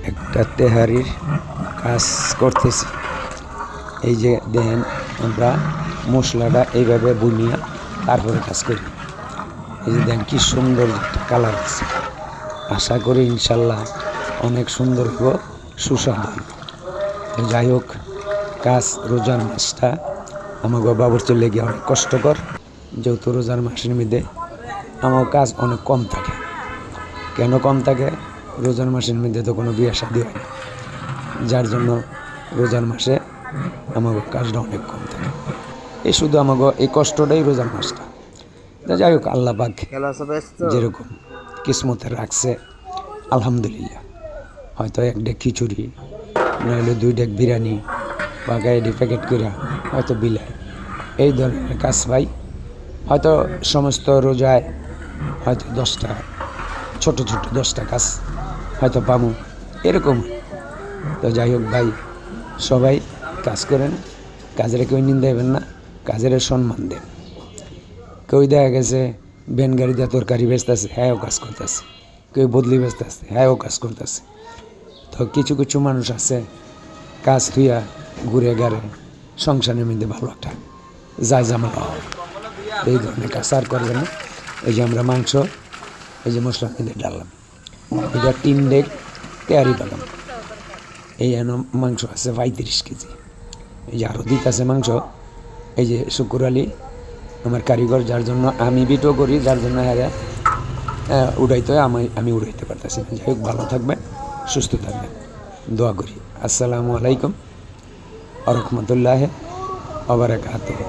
একটা তেহারির কাজ করতেছি। এই যে দেখেন আমরা মশলাটা এইভাবে বুনিয়া তারপরে কাজ করি। এই যে দেখেন কি সুন্দর একটা কালার আছে। আশা করি ইনশাল্লাহ অনেক সুন্দর হইব, সুস্বাদু হইব। তো যাই হোক, কাজ রোজার মাসটা আমাকে বাবুর্চি লেগে অনেক কষ্টকর, যেহেতু রোজার মাসের মধ্যে আমার কাজ অনেক কম থাকে। কেন কম থাকে? রোজার মাসের মধ্যে তো কোনো বিয়ে শাদী হয় না, যার জন্য রোজার মাসে আমাকে কাজটা অনেক কম থাকে। এই শুধু আমাকে এই কষ্টটাই রোজার মাসটা। যাই হোক, আল্লাহ পাক যেরকম কিসমতে রাখছে আলহামদুলিল্লাহ। হয়তো এক ডেক খিচুড়ি, নইলে 2 ডেক বিরিয়ানি বা গায়ে প্যাকেট করে হয়তো বিলায়, এই ধরনের কাজ পাই। হয়তো সমস্ত রোজায় হয়তো 10টা ছোট ছোট 10টা কাজ হয়তো পাবো, এরকম। তো যাই হোক ভাই, সবাই কাজ করেন, কাজের কেউ নিন্দা দেবেন না, কাজের সম্মান দেন। কেউ দেখা গেছে ভ্যান গাড়ি দিয়ে তরকারি বেচতেছে, হ্যাঁও কাজ করতেছে। কেউ বদলি বেচতেছে, হ্যাঁও কাজ করতেছে। তো কিছু কিছু মানুষ আছে কাজ থুইয়া ঘুরে গাড়ে সংসারের মধ্যে ভালো একটা যায় জামালা হয়। এই ধরনের কাজ আর করবে না। এই যে আমরা মাংস, এই যে মশলার মধ্যে ডাললাম, এটা 3 ডেক তেয়ারি বাদাম। এই মাংস আছে 35 কেজি। এই যে আরও দিতেছে মাংস। এই যে শুকুর আলী আমার কারিগর, যার জন্য আমি ভিডিও করি, যার জন্য উড়াইতে হয়, আমি উড়াইতে পারতেছি না। যাই হোক, ভালো থাকবেন, সুস্থ থাকবেন, দোয়া করি। আসসালামু আলাইকুম ওয়া রাহমাতুল্লাহি ওয়া বারাকাতুহু।